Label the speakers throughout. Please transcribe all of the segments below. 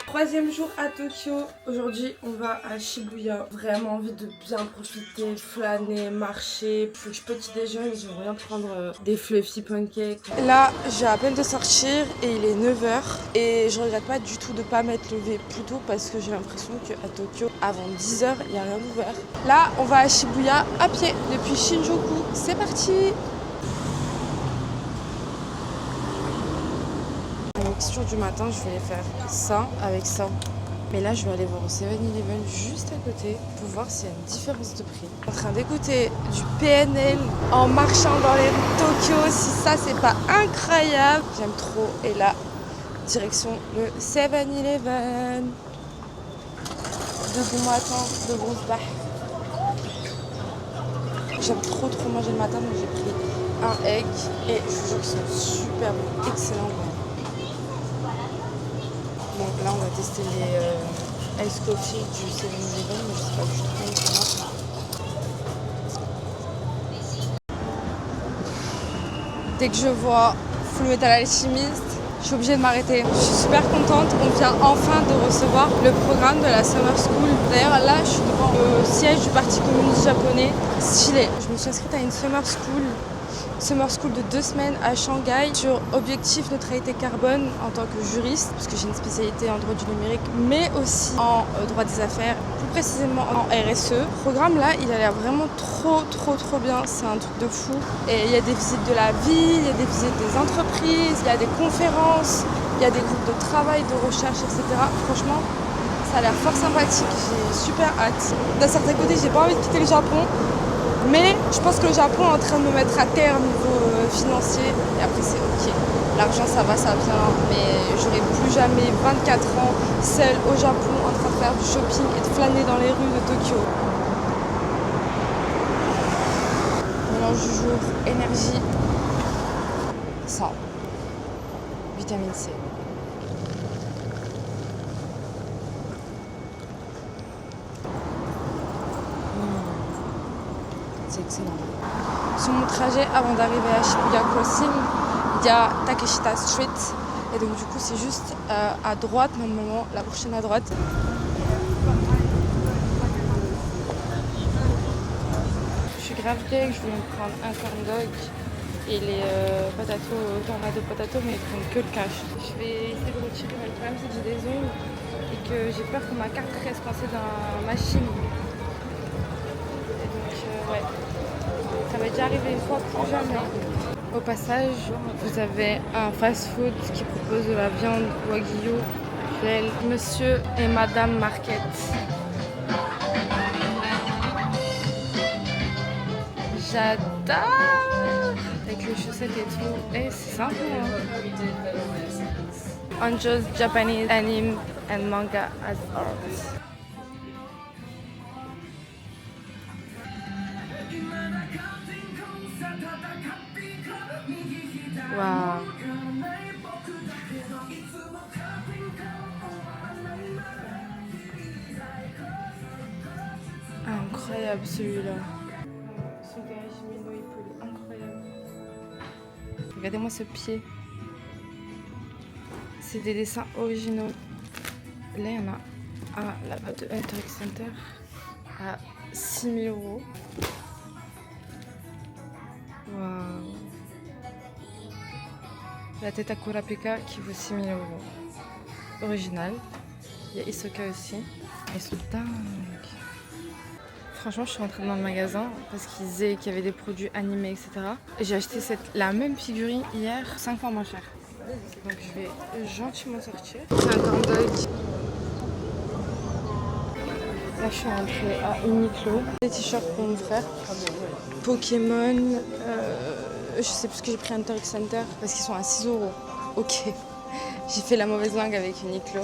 Speaker 1: Troisième jour à Tokyo. Aujourd'hui, on va à Shibuya. Vraiment envie de bien profiter, flâner, marcher. Faut que je petit déjeune, j'aimerais bien prendre des fluffy pancakes. Là, j'ai à peine de sortir et il est 9h. Et je regrette pas du tout de pas m'être levée plus tôt parce que j'ai l'impression qu'à Tokyo, avant 10h, il n'y a rien d'ouvert. Là, on va à Shibuya à pied depuis Shinjuku. C'est parti! Mixture du matin, je vais faire ça avec ça. Mais là, je vais aller voir au 7-Eleven juste à côté pour voir s'il y a une différence de prix. En train d'écouter du PNL en marchant dans les rues de Tokyo. Si ça, c'est pas incroyable. J'aime trop. Et là, direction le 7-Eleven. De bon matin, de bon sbah. J'aime trop manger le matin, donc j'ai pris un egg. Et je vous jure qu'ils sont super bons, excellents. Bon, là, on va tester les ice coffee du 7-Eleven, mais je sais pas du tout comment ça marche. Dès que je vois Fullmetal Alchemist, je suis obligée de m'arrêter. Je suis super contente. On vient enfin de recevoir le programme de la Summer School. D'ailleurs, là, je suis devant le siège du Parti communiste japonais. Stylé. Je me suis inscrite à une Summer School de 2 semaines à Shanghai sur objectif neutralité carbone en tant que juriste, parce que j'ai une spécialité en droit du numérique, mais aussi en droit des affaires, plus précisément en RSE. Le programme là, il a l'air vraiment trop bien, c'est un truc de fou. Et il y a des visites de la ville, il y a des visites des entreprises, il y a des conférences, il y a des groupes de travail, de recherche, etc. Franchement, ça a l'air fort sympathique, j'ai super hâte. D'un certain côté, j'ai pas envie de quitter le Japon. Mais je pense que le Japon est en train de me mettre à terre au niveau financier. Et après, c'est ok. L'argent, ça va, ça vient. Mais j'aurai plus jamais 24 ans seule au Japon en train de faire du shopping et de flâner dans les rues de Tokyo. Mélange du jour, énergie, 100. Vitamine C. C'est excellent. Sur mon trajet avant d'arriver à Shibuya Crossing, il y a Takeshita Street. Et donc du coup c'est juste à droite, normalement, la prochaine à droite. Je suis grave deg, je voulais me prendre un corn dog et les tornado potato, mais ils prennent que le cash. Je vais essayer de retirer, mais le problème c'est que j'ai des ongles et que j'ai peur que ma carte reste coincée dans la machine. Et donc ouais. Ça m'est déjà arrivé une fois, plus jamais. Au passage, vous avez un fast-food qui propose de la viande wagyu, Monsieur et Madame Market. J'adore! Avec les chaussettes et tout. Et c'est sympa, hein? Enjoys Japanese anime and manga as art. Waouh. Incroyable celui-là. Son Gajimino Ipoli, incroyable. Regardez-moi ce pied. C'est des dessins originaux. Là, il y en a un là-bas de Hunter Center à 6 000 €. Waouh. La tête à Kurapika qui vaut 6 000 €. Original. Il y a Hisoka aussi. Ils sont dingues. Franchement, je suis rentrée dans le magasin parce qu'ils disaient qu'il y avait des produits animés, etc. Et j'ai acheté la même figurine hier, 5 fois moins cher. Donc je vais gentiment sortir. C'est un corn dog. Là, je suis rentrée à Uniqlo. Des t-shirts pour mon frère. Pokémon. Je sais plus ce que j'ai pris à Hunter Center parce qu'ils sont à 6 €. Ok. J'ai fait la mauvaise langue avec Uniqlo.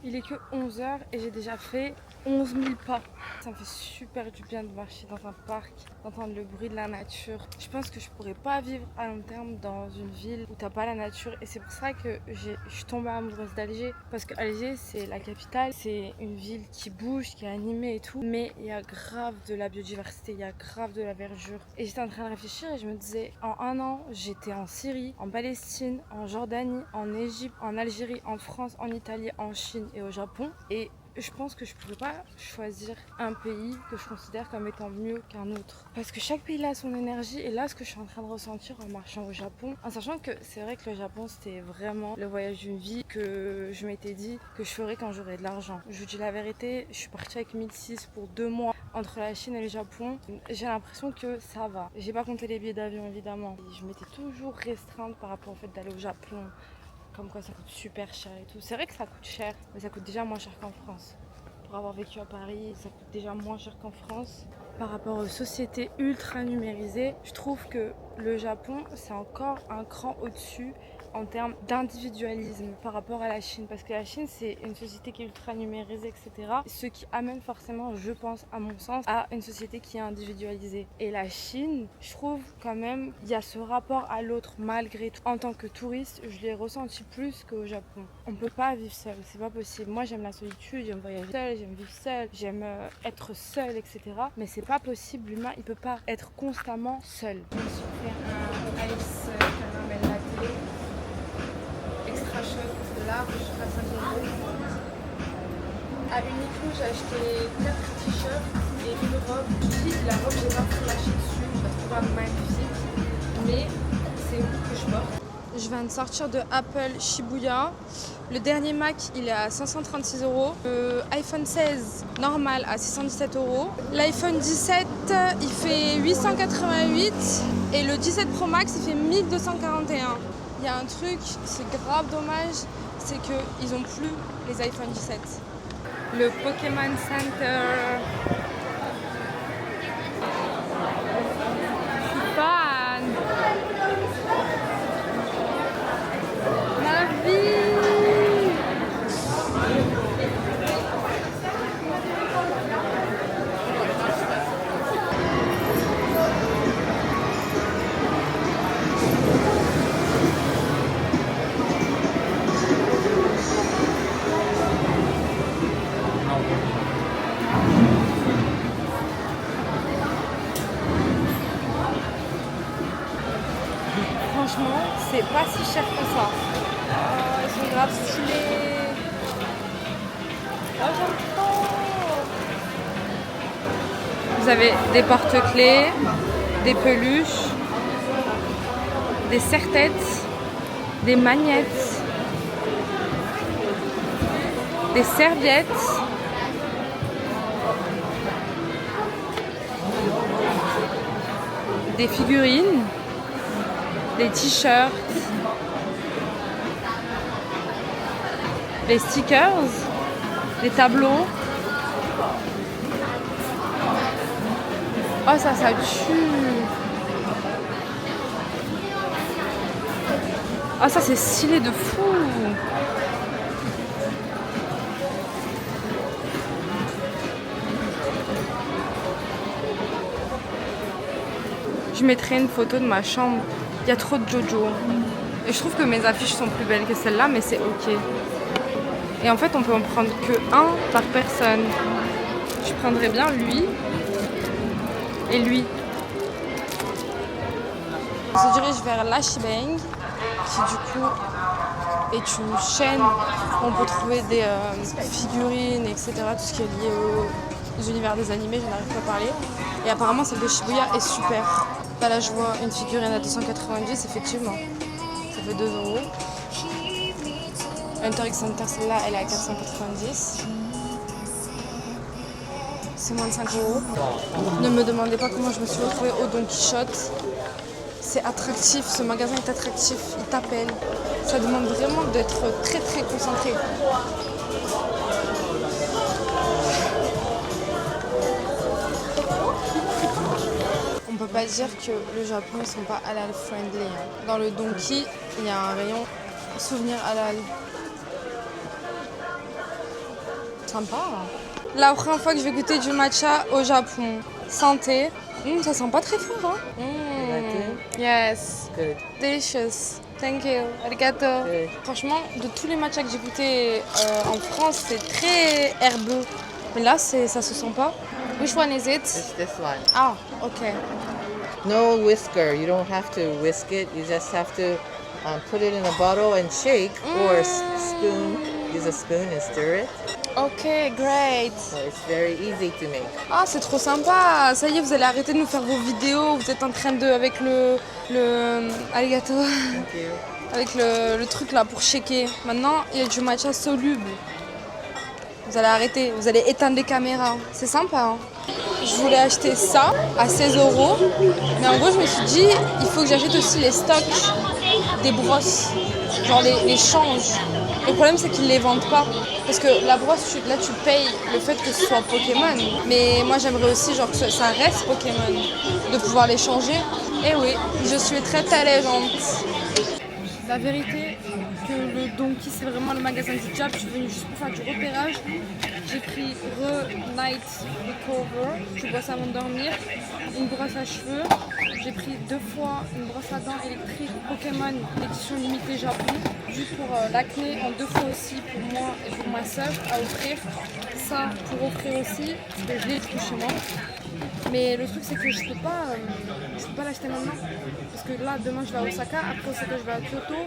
Speaker 1: Il est que 11h et j'ai déjà fait 11 000 pas. ça me fait super du bien de marcher dans un parc, d'entendre le bruit de la nature. Je pense que je pourrais pas vivre à long terme dans une ville où t'as pas la nature. Et c'est pour ça que je suis tombée amoureuse d'Alger. Parce que Alger, c'est la capitale, c'est une ville qui bouge, qui est animée et tout. Mais il y a grave de la biodiversité, il y a grave de la verdure. Et j'étais en train de réfléchir et je me disais, en un an, j'étais en Syrie, en Palestine, en Jordanie, en Égypte, en Algérie, en France, en Italie, en Chine et au Japon. Et je pense que je ne pourrais pas choisir un pays que je considère comme étant mieux qu'un autre. Parce que chaque pays a son énergie et là, ce que je suis en train de ressentir en marchant au Japon, en sachant que c'est vrai que le Japon, c'était vraiment le voyage d'une vie que je m'étais dit que je ferais quand j'aurais de l'argent. Je vous dis la vérité, je suis partie avec 1006 pour 2 mois entre la Chine et le Japon. J'ai l'impression que ça va. J'ai pas compté les billets d'avion évidemment. Je m'étais toujours restreinte par rapport au fait d'aller au Japon. Comme quoi ça coûte super cher et tout. C'est vrai que ça coûte cher, mais ça coûte déjà moins cher qu'en France. Pour avoir vécu à Paris, ça coûte déjà moins cher qu'en France. Par rapport aux sociétés ultra numérisées, je trouve que le Japon, c'est encore un cran au-dessus en termes d'individualisme par rapport à la Chine. Parce que la Chine, c'est une société qui est ultra numérisée, etc. Ce qui amène forcément, je pense, à mon sens, à une société qui est individualisée. Et la Chine, je trouve quand même, il y a ce rapport à l'autre malgré tout. En tant que touriste, je l'ai ressenti plus qu'au Japon. On peut pas vivre seul, c'est pas possible. Moi, j'aime la solitude, j'aime voyager seul, j'aime vivre seul, j'aime être seul, etc. Mais c'est pas possible, l'humain, il peut pas être constamment seul. Je me suis fait un ice caramel latte. Extra shot large à 5 €. À Uniqlo, j'ai acheté 4 t-shirts et une robe. Je dis, la robe, j'ai pas pu lâcher dessus, je la trouve pas magnifique, mais c'est où que je porte. Je viens de sortir de Apple Shibuya. Le dernier Mac, il est à 536 €. Le iPhone 16 normal à 617 €. L'iPhone 17, il fait 888 et le 17 Pro Max, il fait 1241. Il y a un truc, c'est grave dommage, c'est qu'ils n'ont plus les iPhone 17. Le Pokémon Center. Je suis fan. Ma vie. Franchement, c'est pas si cher que ça. Oh, ils sont grave stylés. Oh, j'aime trop. Vous avez des porte-clés, des peluches, des serre-têtes, des magnettes, des serviettes, des figurines, des t-shirts, des stickers, des tableaux. Oh, ça tue. Oh, ça c'est stylé de fou. Je mettrai une photo de ma chambre. Il y a trop de Jojo. Et je trouve que mes affiches sont plus belles que celles-là, mais c'est ok. Et en fait, on peut en prendre que un par personne. Je prendrais bien lui et lui. On se dirige vers l'Ashibeng, qui du coup est une chaîne où on peut trouver des figurines, etc. Tout ce qui est lié aux univers des animés, je n'arrive pas à parler. Et apparemment, celle de Shibuya est super. Là, je vois une figurine à 290, effectivement. Ça fait 2 €. Hunter x Hunter, celle-là, elle est à 490. C'est moins de 5 €. Ne me demandez pas comment je me suis retrouvée au Don Quichotte. C'est attractif, ce magasin est attractif, il t'appelle. Ça demande vraiment d'être très très concentré. On peut pas dire que le Japon, ils sont pas halal friendly. Dans le Donki, il y a un rayon souvenirs halal. Sympa. La première fois que je vais goûter du matcha au Japon. Santé. Ça sent pas très fort, hein. Yes.
Speaker 2: Good.
Speaker 1: Delicious. Thank you. Arigato.
Speaker 2: Good.
Speaker 1: Franchement, de tous les matchas que j'ai goûtés en France, c'est très herbeux. Mais là, ça se sent pas. Which one is it?
Speaker 2: It's this one.
Speaker 1: Ah, ok.
Speaker 2: No whisker. You don't have to whisk it. You just have to put it in a bottle and shake, or spoon. Use a spoon and stir it.
Speaker 1: Ok, great.
Speaker 2: So it's very easy to make.
Speaker 1: Ah, c'est trop sympa. Ça y est, vous allez arrêter de nous faire vos vidéos. Vous êtes en train de, avec le arigato,
Speaker 2: Thank you.
Speaker 1: avec le truc là pour shaker. Maintenant, il y a du matcha soluble. Vous allez arrêter, vous allez éteindre les caméras. C'est sympa, hein. Je voulais acheter ça à 16 €. Mais en gros, je me suis dit, il faut que j'achète aussi les stocks des brosses. Genre les changes. Le problème, c'est qu'ils les vendent pas. Parce que la brosse, là, tu payes le fait que ce soit Pokémon. Mais moi, j'aimerais aussi genre, que ça reste Pokémon. De pouvoir les changer. Et oui, je suis très talenteuse. La vérité, que le Donkey, c'est vraiment le magasin du diable. Je suis venue juste pour faire du repérage. J'ai pris Night Recover, je bois ça avant de dormir. Une brosse à cheveux. J'ai pris 2 fois une brosse à dents électrique Pokémon édition limitée Japon. Juste pour l'acné, en 2 fois aussi pour moi et pour ma soeur à offrir. Ça pour offrir aussi, parce que je l'ai du coup chez moi. Mais le truc c'est que je peux pas l'acheter maintenant. Parce que là demain je vais à Osaka, après Osaka je vais à Kyoto.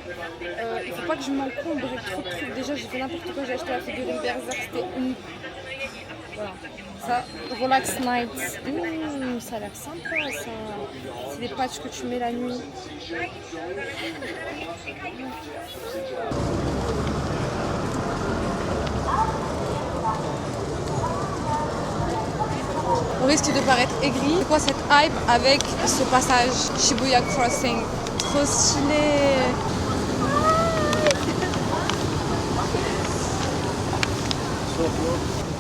Speaker 1: Il faut pas que je m'encombre avec trop de trucs. Déjà j'ai fait n'importe quoi, j'ai acheté la figurine Berserk, c'était une... Voilà. Ça, Relax Night. Ça a l'air sympa ça. C'est des patchs que tu mets la nuit. On risque de paraître aigri. C'est quoi cette hype avec ce passage Shibuya Crossing? Trop stylé.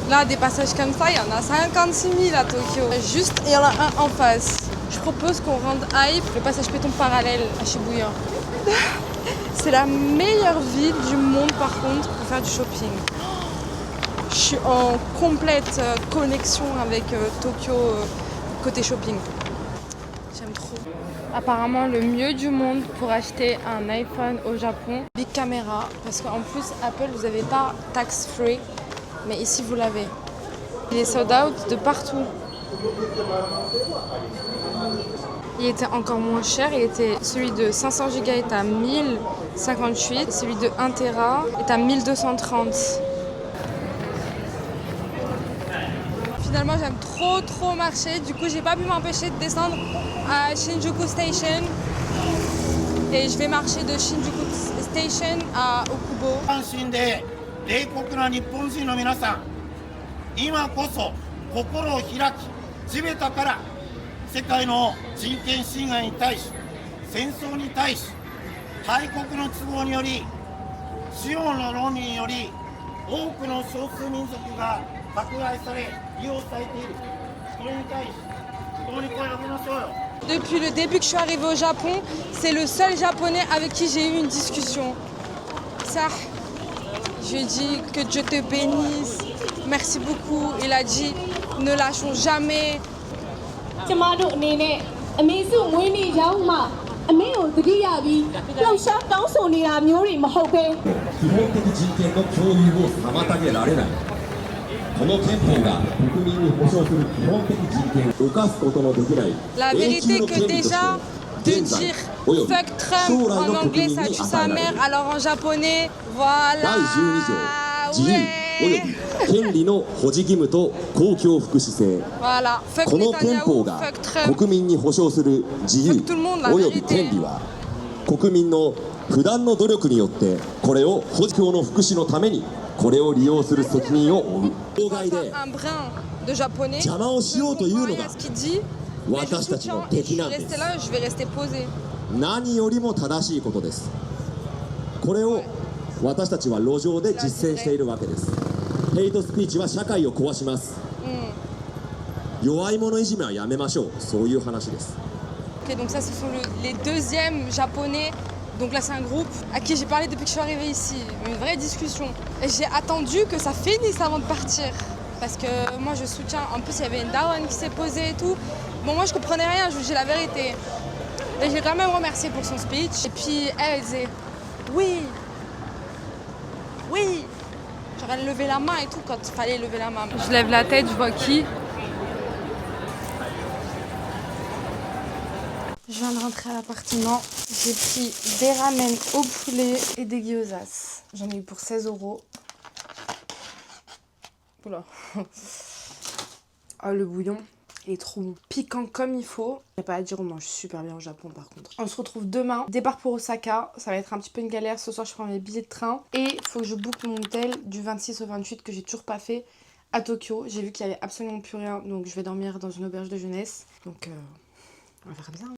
Speaker 1: Là, des passages comme ça, il y en a 56 000 à Tokyo. Juste, il y en a un en face. Je propose qu'on rende hype le passage piéton parallèle à Shibuya. C'est la meilleure ville du monde, par contre, pour faire du shopping. Je suis en complète connexion avec Tokyo côté shopping. J'aime trop. Apparemment, le mieux du monde pour acheter un iPhone au Japon, Big Camera. Parce qu'en plus, Apple, vous n'avez pas tax free. Mais ici, vous l'avez. Il est sold out de partout. Il était encore moins cher. Celui de 500 Go est à 1058. Celui de 1 Tera est à 1230. Finalement, j'aime trop marcher. Du coup, j'ai pas pu m'empêcher de descendre à Shinjuku Station. Et je vais marcher de Shinjuku Station à Okubo.
Speaker 3: 冷酷な日本人の皆さん、今こそ心を開き、地べたから世界の人権侵害に対し、戦争に対し、大国の都合により、資本の論理により、多くの少数民族が迫害され、利用されている。それに対し、共に声を上げましょうよ。
Speaker 1: Depuis le début que je suis arrivée au Japon, c'est le seul japonais avec qui j'ai eu une discussion. Ça. Je lui ai dit que Dieu te bénisse, merci beaucoup. Il a dit ne lâchons jamais. La vérité que déjà de dire fuck Trump en anglais ça tue sa mère, alors en japonais voilà. Ouais. Voilà, fuck Netanyahu, fuck Trump. Fuck tout le monde, la vérité.
Speaker 4: 国民の不断の努力によってこれを保護の福祉のためにこれを利用する責任を負う。妨害で邪魔をしようというのが私たちの敵なんです。何よりも正しいことです。これを私たちは路上で実践しているわけです。ヘイトスピーチは社会を壊します。弱い者いじめはやめましょう。そういう話です。
Speaker 1: Ok, donc ça, ce sont les deuxièmes japonais. Donc là, c'est un groupe à qui j'ai parlé depuis que je suis arrivée ici. Une vraie discussion. Et j'ai attendu que ça finisse avant de partir. parce que moi je soutiens. En plus il y avait une daronne qui s'est posée et tout. Bon moi je comprenais rien, je vous dis la vérité. Mais j'ai quand même remercié pour son speech. Et puis elle disait oui, oui. Genre elle levait la main et tout quand il fallait lever la main. Je lève la tête, je vois qui. Je viens de rentrer à l'appartement. J'ai pris des ramen au poulet et des gyozas. J'en ai eu pour 16 €. Oula. Oh le bouillon. Il est trop bon. Piquant comme il faut. Il n'y a pas à dire, on mange super bien au Japon par contre. On se retrouve demain. Départ pour Osaka. Ça va être un petit peu une galère. Ce soir, je prends mes billets de train. Et il faut que je book mon hôtel du 26 au 28 que j'ai toujours pas fait à Tokyo. J'ai vu qu'il n'y avait absolument plus rien. Donc je vais dormir dans une auberge de jeunesse. Donc on va faire comme ça.